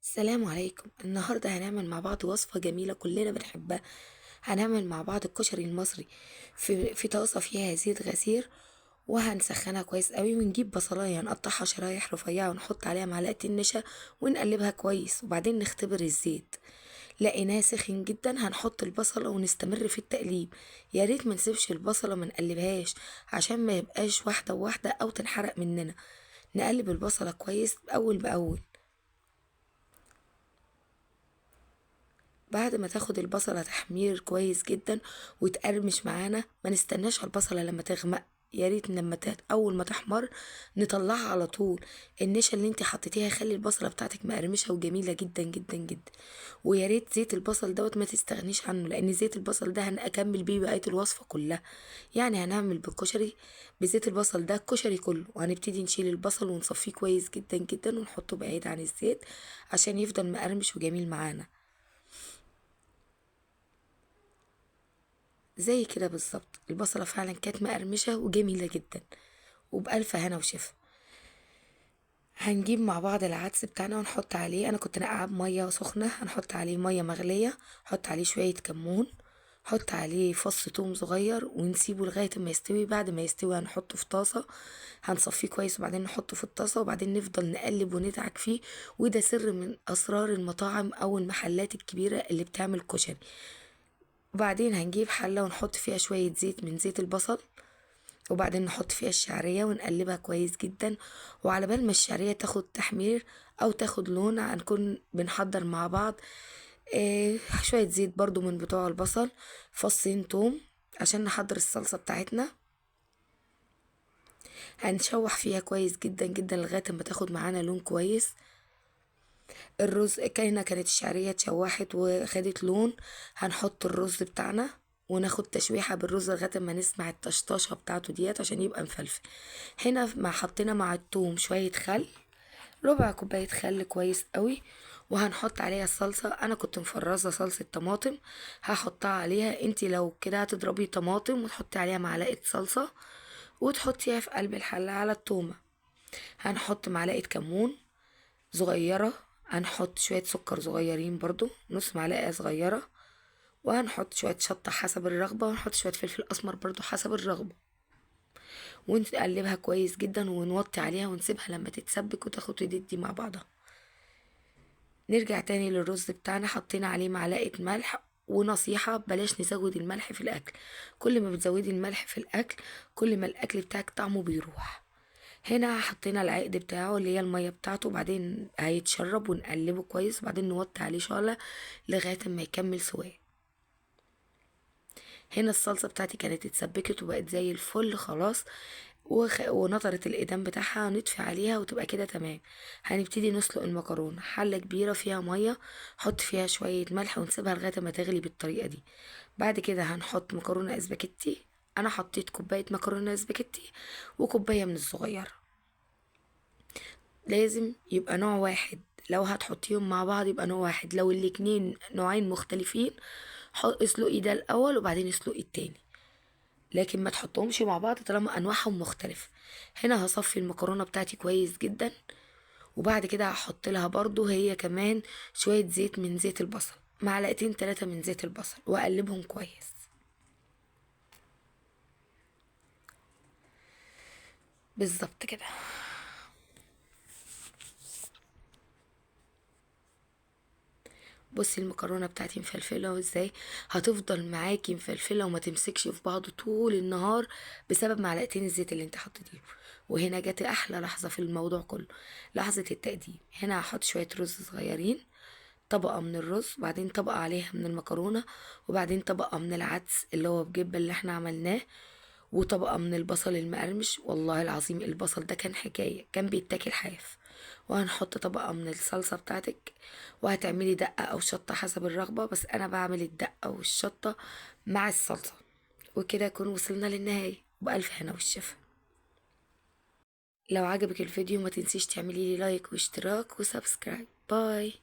السلام عليكم. النهاردة هنعمل مع بعض وصفة جميلة كلنا بنحبها. هنعمل مع بعض الكشري المصري في طاسة فيها زيت غزير، وهنسخنها كويس قوي، ونجيب بصلاية نقطعها شرايح رفيعة ونحط عليها معلقتين نشا ونقلبها كويس، وبعدين نختبر الزيت. لقيناه سخن جدا، هنحط البصلة ونستمر في التقليب. يا ريت ما نسيبش البصلة ما نقلبهاش عشان ما يبقاش واحدة بواحدة او تنحرق مننا. نقلب البصلة كويس اول باول. بعد ما تاخد البصلة تحمير كويس جدا وتقرمش معانا، ما نستناش على البصلة لما تغمق. يا ريت لما اول ما تحمر نطلعها على طول. النشا اللي انت حطيتيها خلي البصلة بتاعتك مقرمشة وجميلة جدا جدا جدا. ويا ريت زيت البصل دوت ما تستغنيش عنه، لان زيت البصل ده هنكمل بيه بقية الوصفة كلها. يعني هنعمل بالكشري بزيت البصل ده الكشري كله، وهنبتدي نشيل البصل ونصفيه كويس جدا جدا ونحطه بعيد عن الزيت عشان يفضل مقرمش وجميل معانا. زي كده بالظبط، البصلة فعلا كانت مقرمشة وجميلة جدا، وبألف هنا وشفا. هنجيب مع بعض العدس بتاعنا ونحط عليه، انا كنت نقعب مية سخنة، هنحط عليه مية مغلية، حط عليه شوية كمون، حط عليه فص توم صغير ونسيبه لغاية ما يستوي. بعد ما يستوي هنحطه في طاسة، هنصفيه كويس وبعدين نحطه في الطاسة، وبعدين نفضل نقلب وندعك فيه. وده سر من أسرار المطاعم أو المحلات الكبيرة اللي بتعمل كشري. وبعدين هنجيب حلة ونحط فيها شوية زيت من زيت البصل، وبعدين نحط فيها الشعرية ونقلبها كويس جدا. وعلى بال ما الشعرية تاخد تحمير أو تاخد لون هنكون بنحضر مع بعض شوية زيت برضو من بتوع البصل، فصين توم عشان نحضر الصلصة بتاعتنا. هنشوح فيها كويس جدا جدا لغاية ما تاخد معانا لون كويس. الرز كانت الشعرية اتشوحت وخدت لون، هنحط الرز بتاعنا وناخد تشويحة بالرز لغاية ما نسمع الطشطشة بتاعته ديت عشان يبقى مفلفل. هنا ما حطينا مع التوم شوية خل، ربع كوباية خل كويس قوي. وهنحط عليها الصلصة، انا كنت مفرزة صلصة طماطم هحطها عليها. انتي لو كده هتضربي طماطم وتحطي عليها معلقة صلصة وتحطيها في قلب الحلة على التومة. هنحط معلقة كمون صغيرة، هنحط شوية سكر صغيرين برضو نص معلقة صغيرة، وهنحط شوية شطة حسب الرغبة، ونحط شوية فلفل أسمر برضو حسب الرغبة، ونقلبها كويس جدا ونوطي عليها ونسيبها لما تتسبك وتاخد تدي مع بعضها. نرجع تاني للرز بتاعنا، حطينا عليه معلقة ملح. ونصيحة بلاش نزود الملح في الأكل، كل ما بتزودي الملح في الأكل كل ما الأكل بتاعك طعمه بيروح. هنا حطينا العقد بتاعه اللي هي المية بتاعته، بعدين هيتشرب ونقلبه كويس، وبعدين نوطي عليه شعلة لغاية ما يكمل سواه. هنا الصلصة بتاعتي كانت اتسبكت وبقت زي الفل خلاص، ونطرت الإيدام بتاعها نطفي عليها وتبقى كده تمام. هنبتدي نسلق المكرونة، حلة كبيرة فيها مية، حط فيها شوية ملح ونسيبها لغاية ما تغلي بالطريقة دي. بعد كده هنحط مكرونة اسباجيتي، انا حطيت كوباية مكرونة اسباجيتي وكوباية من الصغيرة. لازم يبقى نوع واحد، لو هتحطيهم مع بعض يبقى نوع واحد، لو الاتنين نوعين مختلفين اسلقي ده الاول وبعدين اسلقي التاني، لكن ما تحطهمش مع بعض طالما انواعهم مختلفة. هنا هصفي المكرونة بتاعتي كويس جدا، وبعد كده هحط لها برضو هي كمان شوية زيت من زيت البصل، معلقتين 3 من زيت البصل، واقلبهم كويس. بالظبط كده. بصي المكرونه بتاعتي مفلفله ازاي، هتفضل معاكي مفلفله وما تمسكش في بعض طول النهار بسبب معلقتين الزيت اللي انت حطيتيهم. وهنا جت احلى لحظه في الموضوع كله، لحظه التقديم. هنا هحط شويه رز صغيرين، طبقه من الرز، وبعدين طبقه عليها من المكرونه، وبعدين طبقه من العدس اللي هو بجبه اللي احنا عملناه، وطبقة من البصل المقرمش. والله العظيم البصل ده كان حكاية، كان بيتاكل حاف. وهنحط طبقة من الصلصة بتاعتك، وهتعملي دقة أو شطة حسب الرغبة، بس أنا بعمل الدقة والشطة مع الصلصة. وكده يكون وصلنا للنهاية، بألف هنا والشفا. لو عجبك الفيديو ما تنسيش تعملي لي لايك واشتراك وسبسكرايب. باي.